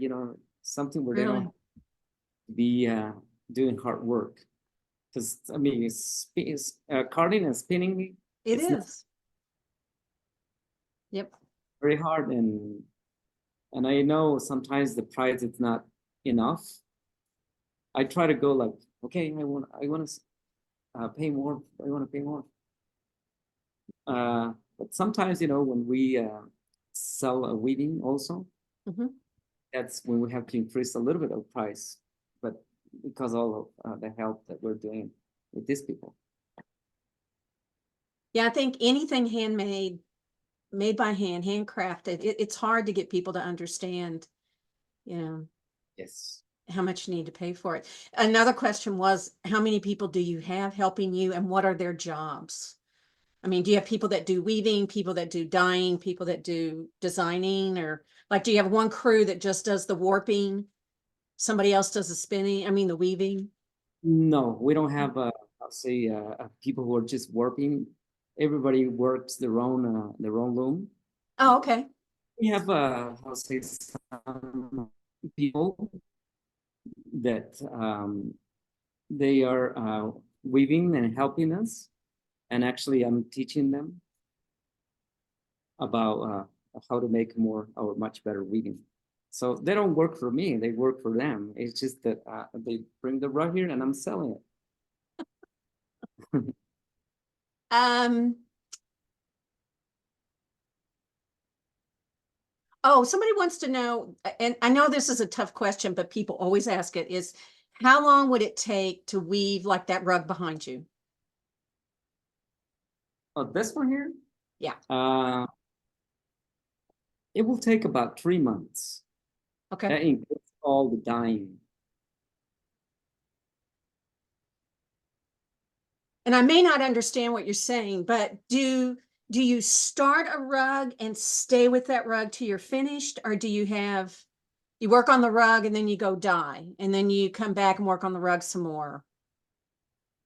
something where they Really? don't have to be doing hard work. Because I mean, it's carding and spinning. It it's not is. Yep. very hard, and I know sometimes the price is not enough. I try to go like, okay, I want to pay more. I want to pay more. But sometimes, when we sell a weaving also, Mhm. that's when we have to increase a little bit of price. But because all of the help that we're doing with these people. Yeah, I think anything handmade, made by hand, handcrafted, it's hard to get people to understand, Yes. how much you need to pay for it. Another question was, how many people do you have helping you and what are their jobs? I mean, do you have people that do weaving, people that do dyeing, people that do designing, or like, do you have one crew that just does the warping? Somebody else does the spinning, the weaving? No, we don't have I'll say people who are just warping. Everybody works their own loom. Oh, okay. We have I'll say some people that they are weaving and helping us, and actually I'm teaching them about how to make more or much better weaving. So they don't work for me; they work for them. It's just that they bring the rug here, and I'm selling it. Oh, somebody wants to know, and I know this is a tough question, but people always ask it, is how long would it take to weave like that rug behind you? Oh, this one here? Yeah. It will take about 3 months. Okay. That includes all the dyeing. And I may not understand what you're saying, but do you start a rug and stay with that rug till you're finished, or do you work on the rug and then you go dye, and then you come back and work on the rug some more?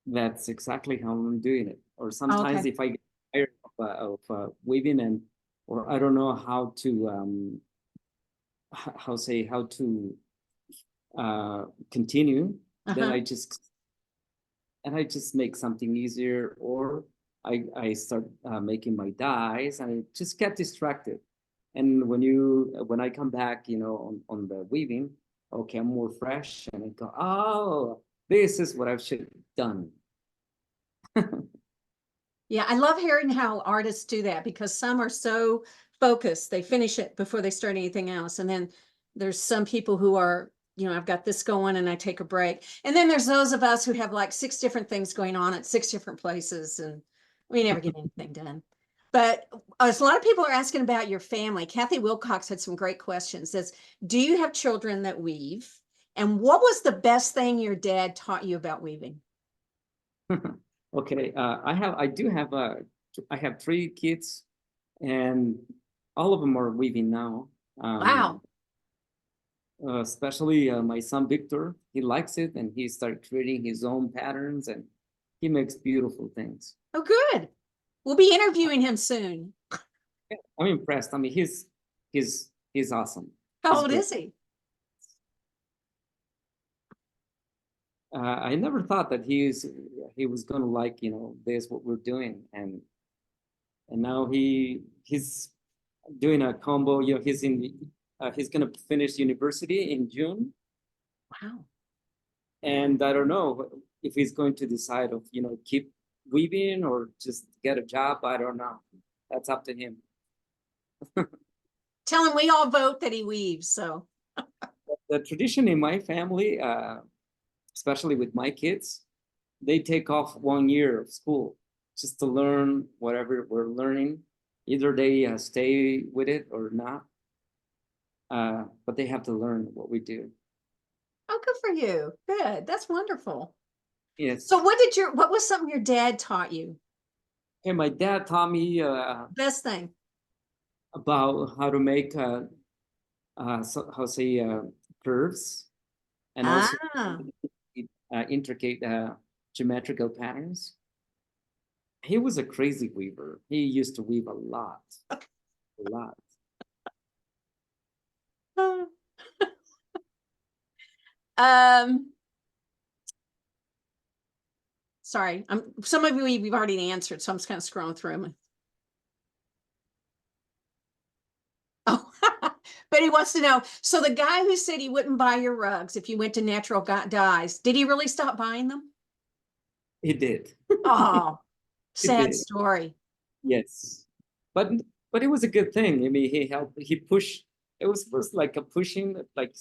That's exactly how I'm doing it. Or sometimes Okay. if I get tired of weaving or I don't know how to how to continue, then Uh-huh. I just make something easier, or I start making my dyes, and I just get distracted. And when I come back, on the weaving, okay, I'm more fresh, and I go, oh, this is what I should have done. Yeah, I love hearing how artists do that, because some are so focused, they finish it before they start anything else. And then there's some people who are, I've got this going and I take a break. And then there's those of us who have like 6 different things going on at 6 different places, and we never get anything done. But a lot of people are asking about your family. Kathy Wilcox had some great questions. Says, do you have children that weave? And what was the best thing your dad taught you about weaving? Okay, I have 3 kids, and all of them are weaving now. Wow. Especially my son Victor, he likes it, and he started creating his own patterns, and he makes beautiful things. Oh, good. We'll be interviewing him soon. I'm impressed. I mean, he's awesome. How He's old great. is he? I never thought that he was gonna like this what we're doing, and now he's doing a combo. He's gonna finish university in June, Wow. and I don't know if he's going to decide of keep weaving or just get a job. I don't know. That's up to him. Tell him we all vote that he weaves. So, The tradition in my family, especially with my kids, they take off 1 year of school just to learn whatever we're learning. Either they stay with it or not, but they have to learn what we do. oh, good for you. Good. That's wonderful. Yes. So what was something your dad taught you? And my dad taught me Best thing. about how to make curves, and also Ah, intricate geometrical patterns. He was a crazy weaver. He used to weave a lot, a lot. um, sorry. Some of you we've already answered, so I'm just kind of scrolling through them. Oh, but he wants to know. So the guy who said he wouldn't buy your rugs if you went to natural dyes, did he really stop buying them? He did. Oh, He sad did. story. Yes, but it was a good thing. I mean, he helped. He pushed. It was first like a pushing. Like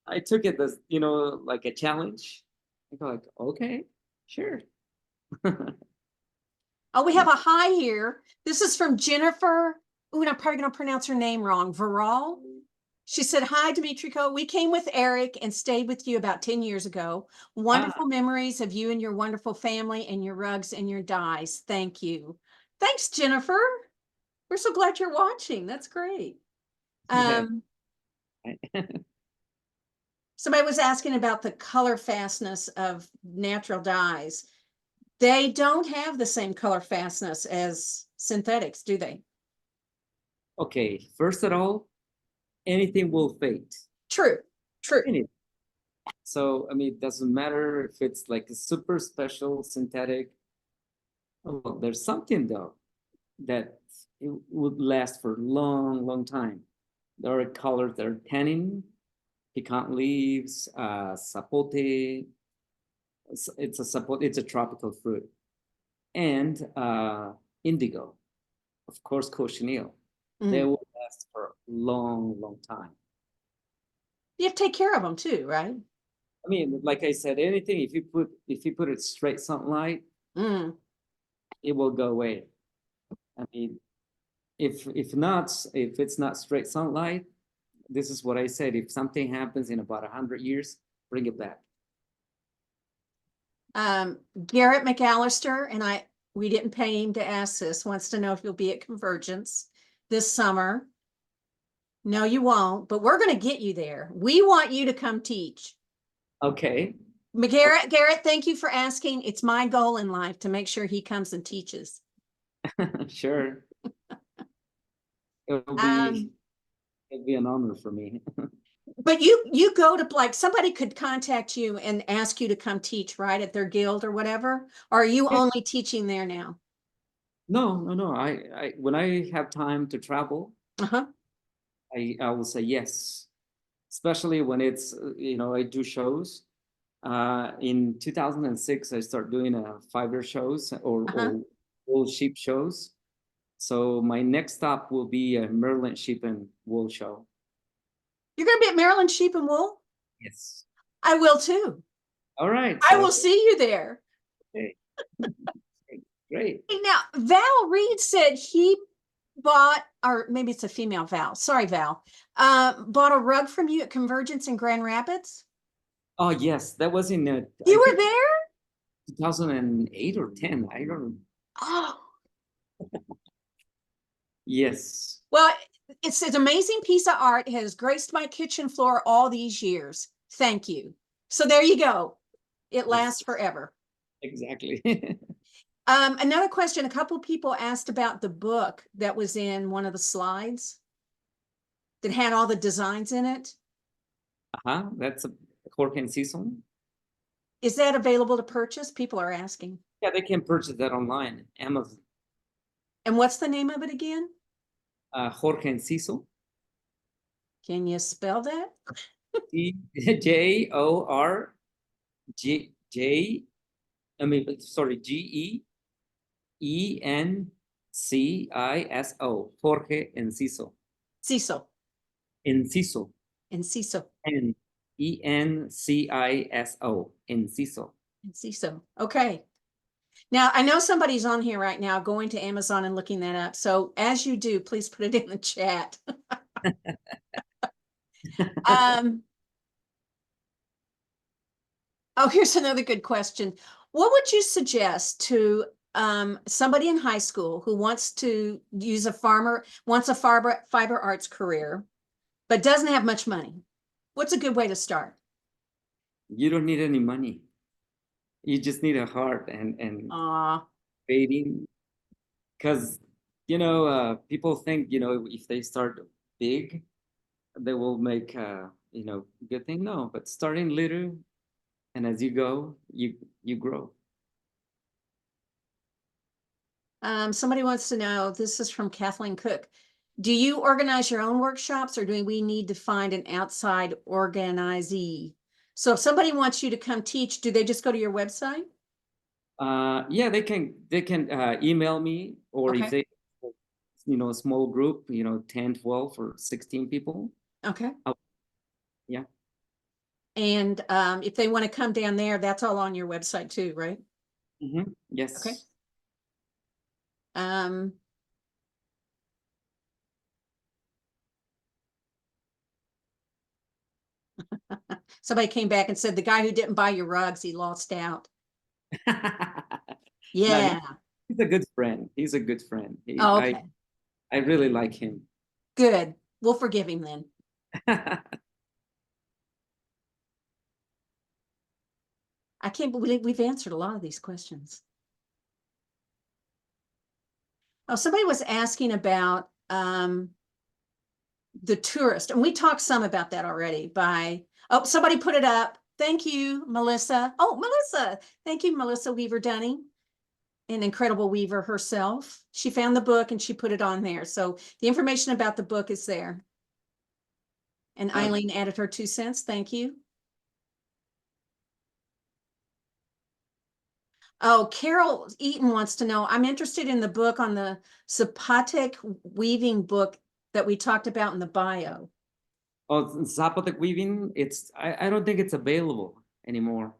I took it as like a challenge. I go like, okay, sure. Oh, we have a hi here. This is from Jennifer. Ooh, and I'm probably going to pronounce her name wrong. Viral. She said, hi, Demetrio. We came with Eric and stayed with you about 10 years ago. Wonderful memories of you and your wonderful family and your rugs and your dyes. Thank you. Thanks, Jennifer. We're so glad you're watching. That's great. Yeah. Somebody was asking about the color fastness of natural dyes. They don't have the same color fastness as synthetics, do they? Okay, first of all, anything will fade. True, true. Anything. So, I mean, it doesn't matter if it's like a super special synthetic. Oh, there's something though that it would last for a long, long time. There are colors that are tannin, pecan leaves, zapote. It's a tropical fruit, and indigo, of course, cochineal. They Mm. will last for a long, long time. You have to take care of them too, right? I mean, like I said, anything if you put it straight sunlight, Mm. it will go away. I mean, if it's not straight sunlight, this is what I said. If something happens in about 100 years, bring it back. Garrett McAllister, and we didn't pay him to ask this, wants to know if you'll be at Convergence this summer. No, you won't, but we're going to get you there. We want you to come teach. Okay. Garrett, thank you for asking. It's my goal in life to make sure he comes and teaches. Sure. It'll be an honor for me. But you go to, like, somebody could contact you and ask you to come teach, right, at their guild or whatever? Or are you only teaching there now? No. I when I have time to travel, Uh-huh. I will say yes, especially when it's I do shows. In 2006, I start doing fiber shows or wool sheep shows. So my next stop will be a Maryland Sheep and Wool Show. You're going to be at Maryland Sheep and Wool? Yes. I will too. All right. I will see you there. Okay. Great. Hey, now, Val Reed said he bought, or maybe it's a female Val. Sorry, Val. Bought a rug from you at Convergence in Grand Rapids. Oh yes, that was in You were there? 2008 or 10. I don't. Oh, Yes. well, it's an amazing piece of art. It has graced my kitchen floor all these years. Thank you. So there you go. It lasts forever. Exactly. Another question. A couple people asked about the book that was in one of the slides that had all the designs in it. That's a Jorge season. Is that available to purchase? People are asking. Yeah, they can purchase that online, Amazon. And what's the name of it again? Jorge Enciso. Can you spell that? JORG. I mean, sorry, GENCISO. Jorge Enciso. Ciso. Enciso. Enciso. ENCISO. Enciso. Enciso. Okay. Now, I know somebody's on here right now going to Amazon and looking that up. So as you do, please put it in the chat. Oh, here's another good question. What would you suggest to somebody in high school who wants to use wants a fiber arts career, but doesn't have much money? What's a good way to start? You don't need any money. You just need a heart and waiting. Because, people think, if they start big, they will make, good thing. No, but starting little, and as you go, you grow. Somebody wants to know, this is from Kathleen Cook. Do you organize your own workshops, or do we need to find an outside organizee? So if somebody wants you to come teach, do they just go to your website? Yeah, they can email me, or if they, a small group, 10, 12, or 16 people. Okay. Yeah. And if they want to come down there, that's all on your website too, right? Mm-hmm. Yes. Okay. Somebody came back and said the guy who didn't buy your rugs, he lost out. Yeah. No, he's a good friend. He's a good friend. Okay. I really like him. Good. We'll forgive him then. I can't believe we've answered a lot of these questions. Oh, somebody was asking about the tourist, and we talked some about that already by, oh, somebody put it up. Thank you, Melissa. Oh, Melissa. Thank you, Melissa Weaver Dunning, an incredible weaver herself. She found the book and she put it on there. So the information about the book is there. And Eileen added her 2 cents. Thank you. Oh, Carol Eaton wants to know, I'm interested in the book on the Zapotec weaving book that we talked about in the bio. Oh, Zapotec weaving, I don't think it's available anymore.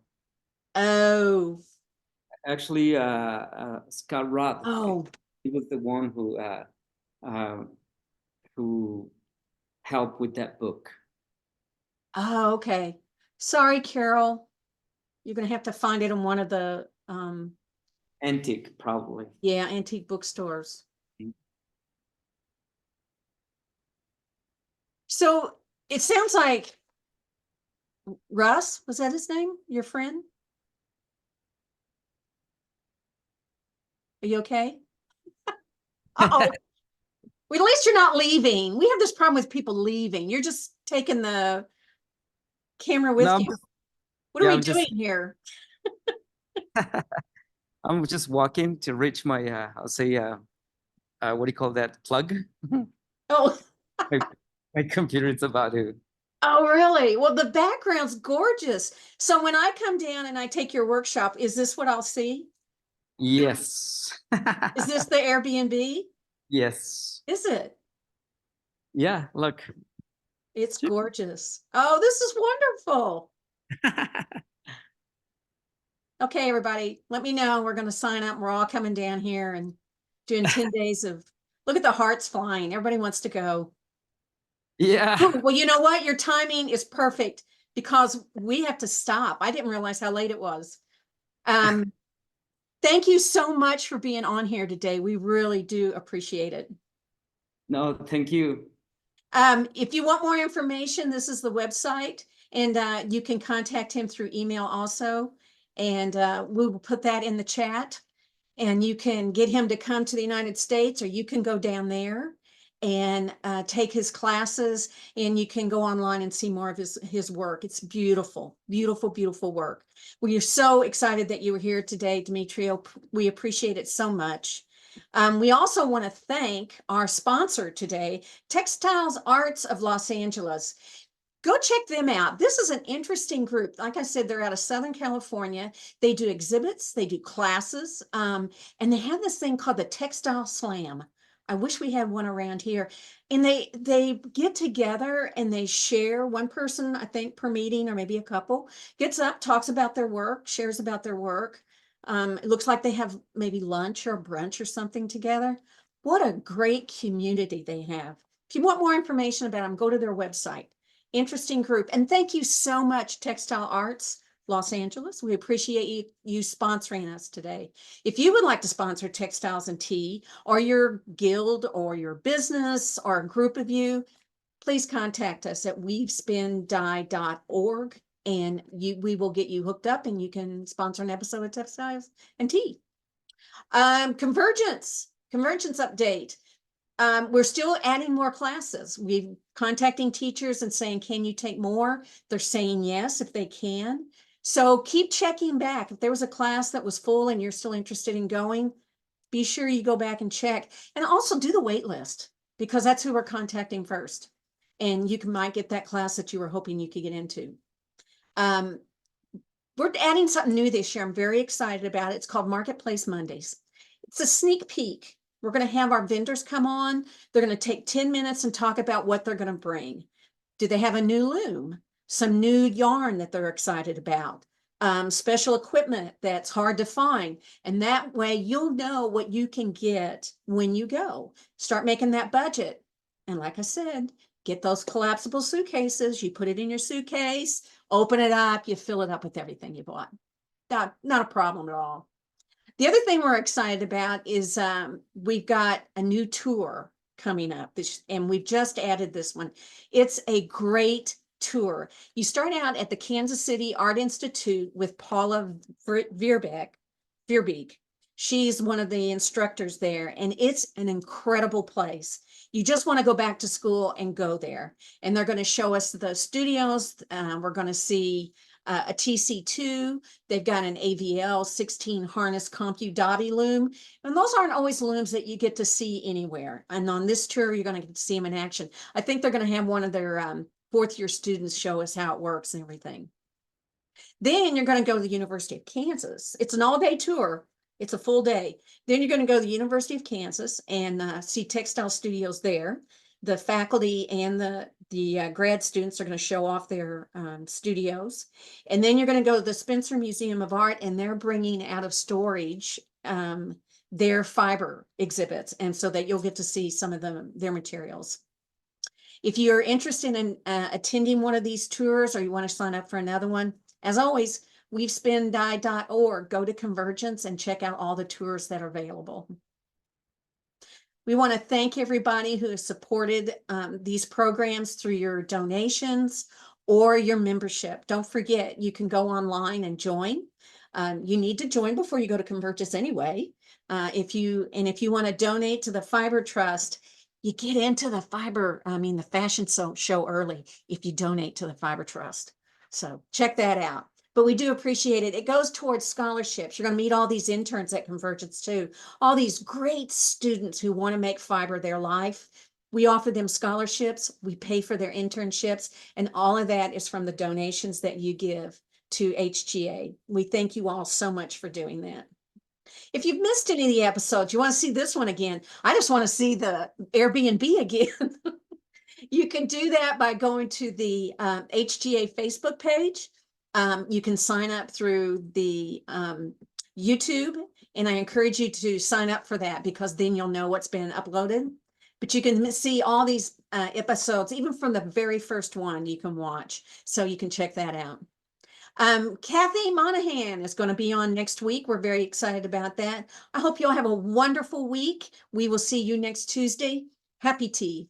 Oh, Actually, Scott Roth, oh, he was the one who helped with that book. oh, okay. Sorry, Carol. You're gonna have to find it in one of the Antique, probably. yeah, antique bookstores. So it sounds like Russ, was that his name? Your friend? Are you okay? Uh-oh. Well, at least you're not leaving. We have this problem with people leaving. You're just taking the camera with No, you. What are yeah, we I'm doing just- here? I'm just walking to reach my, I'll say, what do you call that? Plug? Oh, My computer is about to. oh, really? Well, the background's gorgeous. So when I come down and I take your workshop, is this what I'll see? Yes. Is this the Airbnb? Yes. Is it? Yeah, look. It's gorgeous. Oh, this is wonderful. Okay, everybody, let me know. We're going to sign up. We're all coming down here and doing 10 days of, look at the hearts flying. Everybody wants to go. Yeah. Oh, well, you know what? Your timing is perfect because we have to stop. I didn't realize how late it was. Thank you so much for being on here today. We really do appreciate it. No, thank you. If you want more information, this is the website, and you can contact him through email also. And we will put that in the chat. And you can get him to come to the United States, or you can go down there and take his classes, and you can go online and see more of his work. It's beautiful, beautiful, beautiful work. We are so excited that you were here today, Demetrio. We appreciate it so much. We also want to thank our sponsor today, Textiles Arts of Los Angeles. Go check them out. This is an interesting group. Like I said, they're out of Southern California. They do exhibits, they do classes, and they have this thing called the Textile Slam. I wish we had one around here. And they get together and they share. One person, I think, per meeting, or maybe a couple, gets up, talks about their work, shares about their work. It looks like they have maybe lunch or brunch or something together. What a great community they have. If you want more information about them, go to their website. Interesting group. And thank you so much, Textile Arts Los Angeles. We appreciate you sponsoring us today. If you would like to sponsor Textiles and Tea, or your guild or your business or a group of you, please contact us at weavespindye.org, and we will get you hooked up and you can sponsor an episode of Textiles and Tea. Convergence update. We're still adding more classes. We're contacting teachers and saying, can you take more? They're saying yes, if they can. So keep checking back. If there was a class that was full and you're still interested in going, be sure you go back and check. And also do the wait list, because that's who we're contacting first. And you might get that class that you were hoping you could get into. We're adding something new this year. I'm very excited about it. It's called Marketplace Mondays. It's a sneak peek. We're going to have our vendors come on. They're going to take 10 minutes and talk about what they're going to bring. Do they have a new loom? Some new yarn that they're excited about? Special equipment that's hard to find. And that way you'll know what you can get when you go. Start making that budget. And like I said, get those collapsible suitcases. You put it in your suitcase, open it up, you fill it up with everything you bought. Not a problem at all. The other thing we're excited about is we've got a new tour coming up, and we've just added this one. It's a great tour. You start out at the Kansas City Art Institute with Paula Verbeek. She's one of the instructors there, and it's an incredible place. You just want to go back to school and go there. And they're going to show us the studios. We're going to see a TC2. They've got an AVL 16 harness Compu Dobby loom. And those aren't always looms that you get to see anywhere. And on this tour, you're going to get to see them in action. I think they're going to have one of their fourth-year students show us how it works and everything. Then you're going to go to the University of Kansas. It's an all-day tour. It's a full day. Then you're going to go to the University of Kansas and see textile studios there. The faculty and the grad students are going to show off their studios. And then you're going to go to the Spencer Museum of Art, and they're bringing out of storage their fiber exhibits, and so that you'll get to see some of their materials. If you're interested in attending one of these tours, or you want to sign up for another one, as always, weavespindye.org. Go to Convergence and check out all the tours that are available. We want to thank everybody who has supported these programs through your donations or your membership. Don't forget, you can go online and join. You need to join before you go to Convergence anyway. If you want to donate to the Fiber Trust, you get into the the fashion show early if you donate to the Fiber Trust. So check that out. But we do appreciate it. It goes towards scholarships. You're going to meet all these interns at Convergence too. All these great students who want to make fiber their life. We offer them scholarships. We pay for their internships. And all of that is from the donations that you give to HGA. We thank you all so much for doing that. If you've missed any of the episodes, you want to see this one again, I just want to see the Airbnb again. You can do that by going to the HGA Facebook page. You can sign up through the YouTube, and I encourage you to sign up for that because then you'll know what's been uploaded. But you can see all these episodes, even from the very first one you can watch. So you can check that out. Kathy Monahan is going to be on next week. We're very excited about that. I hope you all have a wonderful week. We will see you next Tuesday. Happy tea.